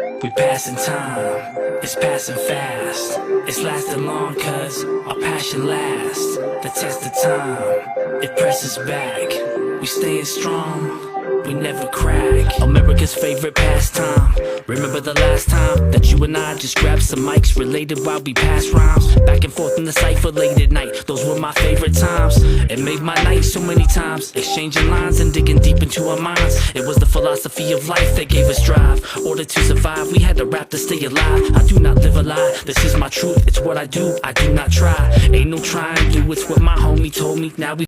We passing time, it's passing fast. It's lasting long cause our passion lasts. The test of time, it presses back. We staying strong, we never crack. America's favorite pastime. Remember the last time that you and I just grabbed some mics, related while we passed rhymes, back and forth in the cypher late at night. Those were my favorite times. It made my night so many times, exchanging lines and digging deep into our minds. It was the philosophy of life that gave us drive. Order to survive, we had to rap to stay alive. I do not live a lie, this is my truth. It's what I do not try. Ain't no trying to, it's what my homie told me. Now we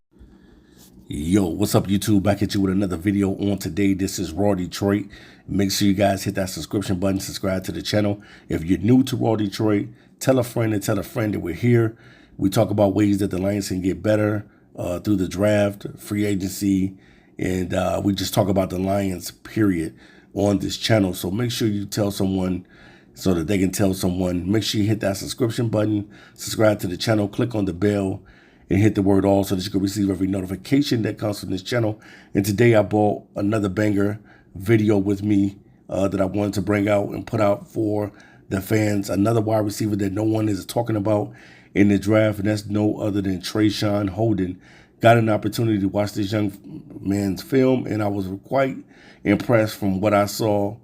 Yo, what's up YouTube? Back at you with another video on today. This is Raw Detroit. Make sure you guys hit that subscription button, subscribe to the channel. If you're new to Raw Detroit, tell a friend and tell a friend that we're here. We talk about ways that the Lions can get better through the draft, free agency, and we just talk about the Lions, period, on this channel. So make sure you tell someone so that they can tell someone. Make sure you hit that subscription button, subscribe to the channel, click on the bell, and hit the word all so that you can receive every notification that comes from this channel. And today I brought another banger video with me that I wanted to bring out and put out for the fans. Another wide receiver that no one is talking about in the draft, and that's no other than Traeshon Holden. Got an opportunity to watch this young man's film, and I was quite impressed from what I saw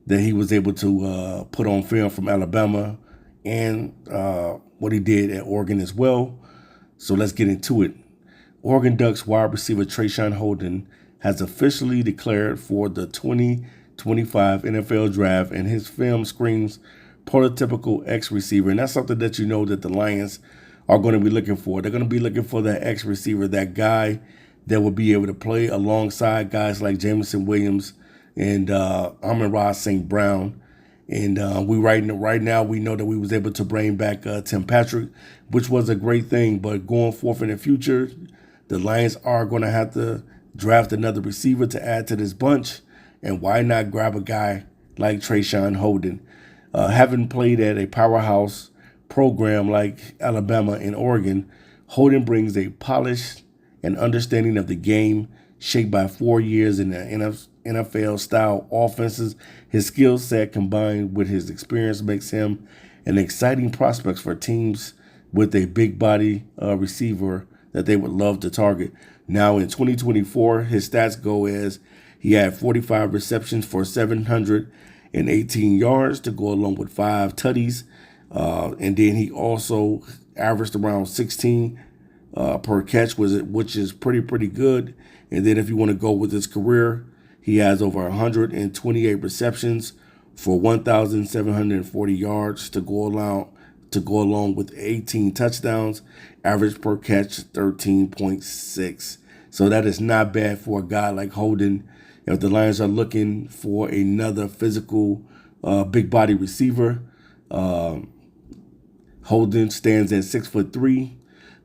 that he was able to put on film from Alabama and what he did at Oregon as well. So let's get into it. Oregon Ducks wide receiver Traeshon Holden has officially declared for the 2025 NFL Draft, and his film screams prototypical X receiver. And that's something that you know that the Lions are going to be looking for. They're going to be looking for that X receiver, that guy that will be able to play alongside guys like Jameson Williams and Amon-Ra St. Brown. And right now, we know that we was able to bring back Tim Patrick, which was a great thing. But going forth in the future, the Lions are going to have to draft another receiver to add to this bunch. And why not grab a guy like Traeshon Holden? Having played at a powerhouse program like Alabama and Oregon, Holden brings a polished and understanding of the game, shaped by 4 years in the NFL-style offenses. His skill set combined with his experience makes him an exciting prospect for teams with a big body receiver that they would love to target. Now in 2024, his stats go as he had 45 receptions for 718 yards to go along with 5 tutties. And then he also averaged around 16 per catch, which is pretty good. And then if you want to go with his career, he has over 128 receptions for 1,740 yards to go along with 18 touchdowns, average per catch 13.6. So that is not bad for a guy like Holden. If the Lions are looking for another physical, big body receiver, Holden stands at 6'3",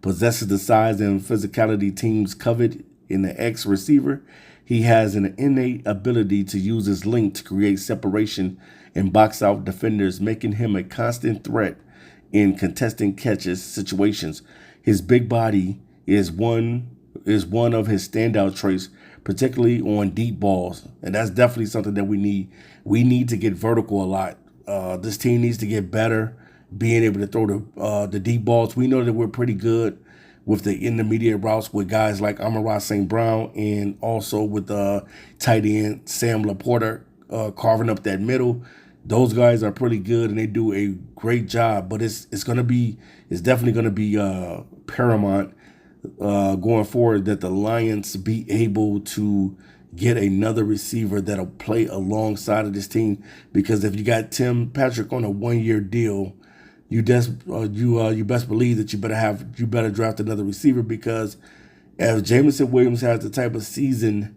possesses the size and physicality teams covet in the X receiver. He has an innate ability to use his length to create separation and box out defenders, making him a constant threat in contesting catches situations. His big body is one of his standout traits, particularly on deep balls, and that's definitely something that we need. We need to get vertical a lot. This team needs to get better being able to throw the deep balls. We know that we're pretty good with the intermediate routes with guys like Amon-Ra St. Brown, and also with tight end Sam Laporta carving up that middle. Those guys are pretty good and they do a great job. But it's definitely gonna be paramount going forward that the Lions be able to get another receiver that'll play alongside of this team. Because if you got Tim Patrick on a 1-year deal, you best believe that you better draft another receiver, because if Jameson Williams has the type of season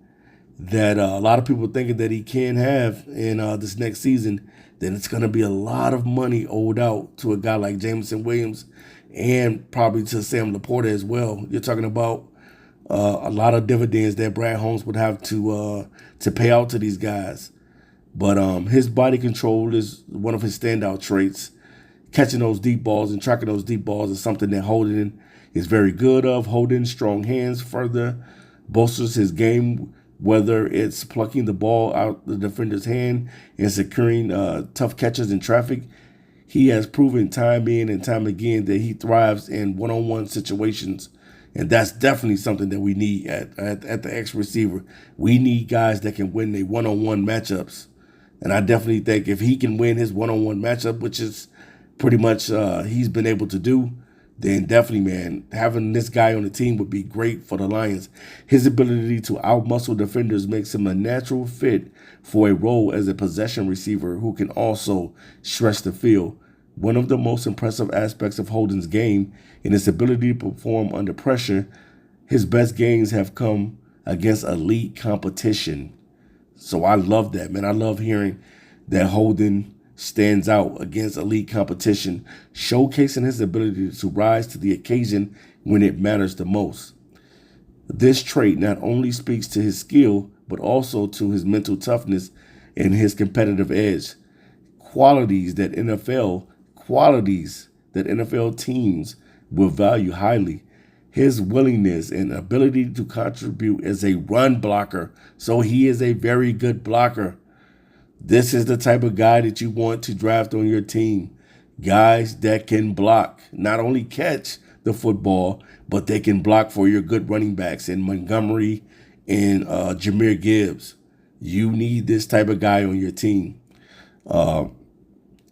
that a lot of people are thinking that he can have in this next season, then it's going to be a lot of money owed out to a guy like Jameson Williams, and probably to Sam Laporta as well. You're talking about a lot of dividends that Brad Holmes would have to pay out to these guys. But his body control is one of his standout traits. Catching those deep balls and tracking those deep balls is something that Holden is very good of. Holden's strong hands further bolsters his game whether it's plucking the ball out the defender's hand and securing tough catches in traffic. He has proven time in and time again that he thrives in one-on-one situations. And that's definitely something that we need at the X receiver. We need guys that can win the one-on-one matchups. And I definitely think if he can win his one-on-one matchup, which is pretty much he's been able to do, then definitely, man, having this guy on the team would be great for the Lions. His ability to outmuscle defenders makes him a natural fit for a role as a possession receiver who can also stretch the field. One of the most impressive aspects of Holden's game in his ability to perform under pressure. His best games have come against elite competition. So I love that, man. I love hearing that Holden stands out against elite competition, showcasing his ability to rise to the occasion when it matters the most. This trait not only speaks to his skill, but also to his mental toughness and his competitive edge, qualities that NFL teams will value highly. His willingness and ability to contribute as a run blocker, so he is a very good blocker. This is the type of guy that you want to draft on your team. Guys that can block, not only catch the football, but they can block for your good running backs in Montgomery and Jahmyr Gibbs. You need this type of guy on your team.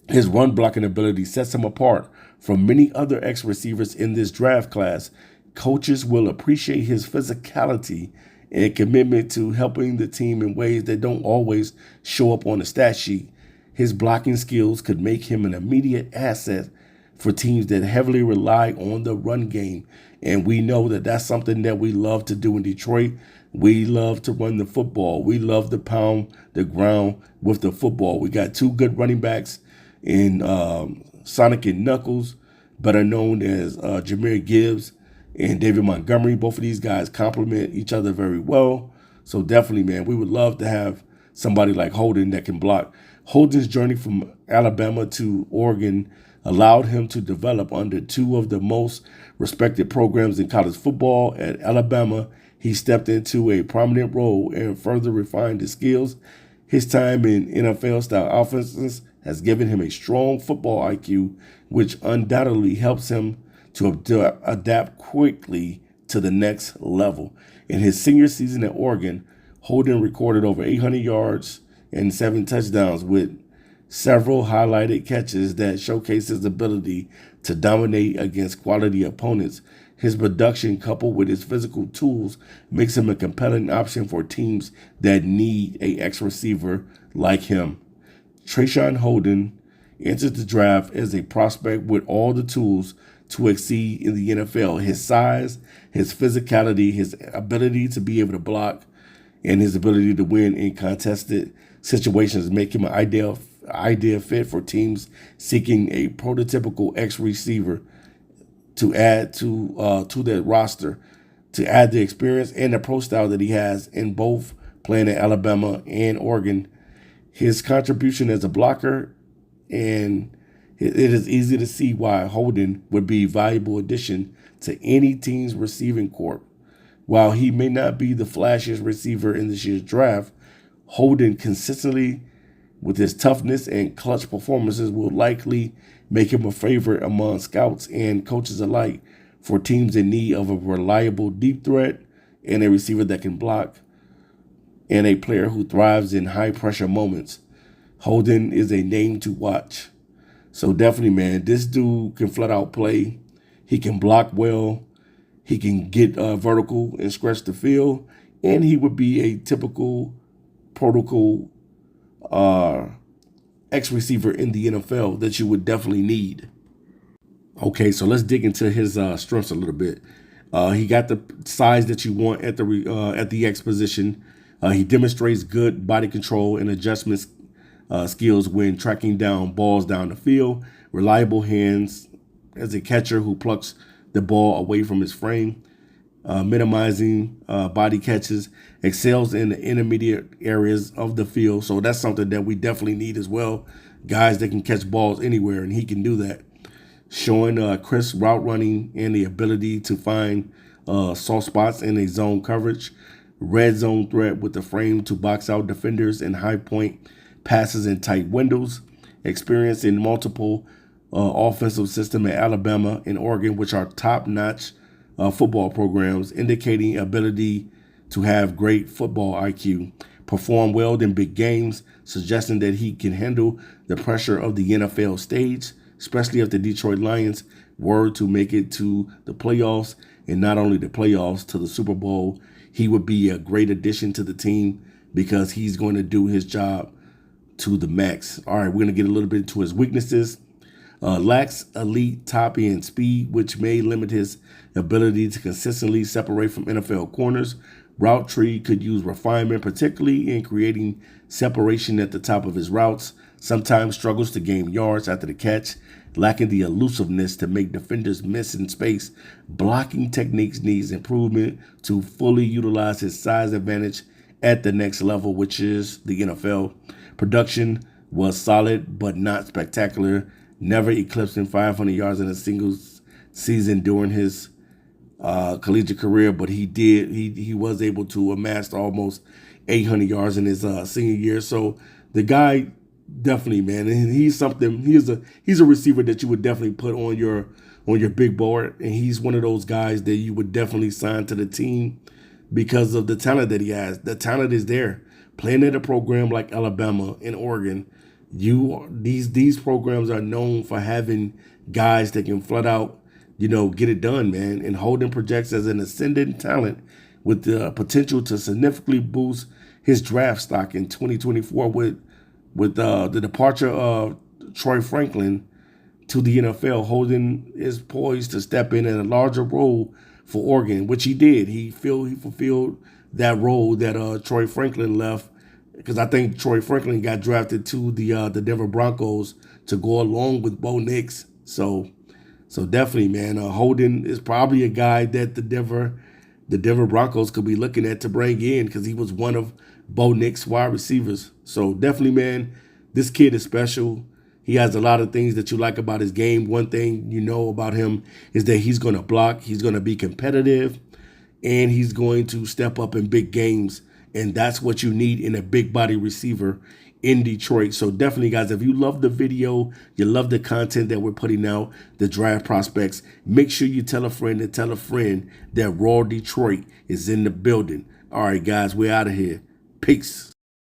His run blocking ability sets him apart from many other X receivers in this draft class. Coaches will appreciate his physicality and commitment to helping the team in ways that don't always show up on the stat sheet. His blocking skills could make him an immediate asset for teams that heavily rely on the run game. And we know that that's something that we love to do in Detroit. We love to run the football. We love to pound the ground with the football. We got two good running backs in Sonic and Knuckles, better known as Jahmyr Gibbs and David Montgomery. Both of these guys complement each other very well. So definitely, man, we would love to have somebody like Holden that can block. Holden's journey from Alabama to Oregon allowed him to develop under two of the most respected programs in college football. At Alabama, he stepped into a prominent role and further refined his skills. His time in NFL-style offenses has given him a strong football IQ, which undoubtedly helps him to adapt quickly to the next level. In his senior season at Oregon, Holden recorded over 800 yards and 7 touchdowns with several highlighted catches that showcase his ability to dominate against quality opponents. His production, coupled with his physical tools, makes him a compelling option for teams that need a X receiver like him. Traeshon Holden entered the draft as a prospect with all the tools to exceed in the NFL. His size, his physicality, his ability to be able to block, and his ability to win in contested situations make him an ideal fit for teams seeking a prototypical X receiver to add to their roster, to add the experience and the pro style that he has in both playing at Alabama and Oregon. His contribution as a blocker, and it is easy to see why Holden would be a valuable addition to any team's receiving corps. While he may not be the flashiest receiver in this year's draft, Holden consistently, with his toughness and clutch performances, will likely make him a favorite among scouts and coaches alike for teams in need of a reliable deep threat and a receiver that can block and a player who thrives in high-pressure moments. Holden is a name to watch. So definitely, man, this dude can flat out play. He can block well. He can get vertical and stretch the field. And he would be a typical protocol X receiver in the NFL that you would definitely need. Okay, so let's dig into his strengths a little bit. He got the size that you want at the X position. He demonstrates good body control and adjustment skills when tracking down balls down the field. Reliable hands as a catcher who plucks the ball away from his frame. Minimizing body catches. Excels in the intermediate areas of the field. So that's something that we definitely need as well. Guys that can catch balls anywhere, and he can do that. Showing crisp route running and the ability to find soft spots in a zone coverage. red zone threat with the frame to box out defenders and high point passes in tight windows. Experience in multiple offensive system at Alabama and Oregon, which are top-notch football programs, indicating ability to have great football IQ. Perform well in big games, suggesting that he can handle the pressure of the NFL stage, especially if the Detroit Lions were to make it to the playoffs, and not only the playoffs, to the Super Bowl. He would be a great addition to the team because he's going to do his job to the max. All right, we're going to get a little bit into his weaknesses. Lacks elite top end speed, which may limit his ability to consistently separate from NFL corners. Route tree could use refinement, particularly in creating separation at the top of his routes. Sometimes struggles to gain yards after the catch, lacking the elusiveness to make defenders miss in space. Blocking techniques needs improvement to fully utilize his size advantage at the next level, which is the NFL. Production was solid, but not spectacular. Never eclipsing 500 yards in a single season during his collegiate career, but he was able to amass almost 800 yards in his senior year. So the guy definitely, man, and he's something. He's a receiver that you would definitely put on your big board, and he's one of those guys that you would definitely sign to the team because of the talent that he has. The talent is there. Playing at a program like Alabama and Oregon, these programs are known for having guys that can flat out, get it done, man. And Holden projects as an ascendant talent with the potential to significantly boost his draft stock in 2024 with the departure of Troy Franklin to the NFL. Holden is poised to step in a larger role for Oregon, which he did. He fulfilled that role that Troy Franklin left, because I think Troy Franklin got drafted to the Denver Broncos to go along with Bo Nix. So definitely, man, Holden is probably a guy that the Denver Broncos could be looking at to bring in, because he was one of Bo Nix' wide receivers. So definitely, man, this kid is special. He has a lot of things that you like about his game. One thing you know about him is that he's going to block, he's going to be competitive, and he's going to step up in big games. And that's what you need in a big body receiver in Detroit. So definitely, guys, if you love the video, you love the content that we're putting out, the draft prospects, make sure you tell a friend and tell a friend that Raw Detroit is in the building. All right, guys, we're out of here. Peace.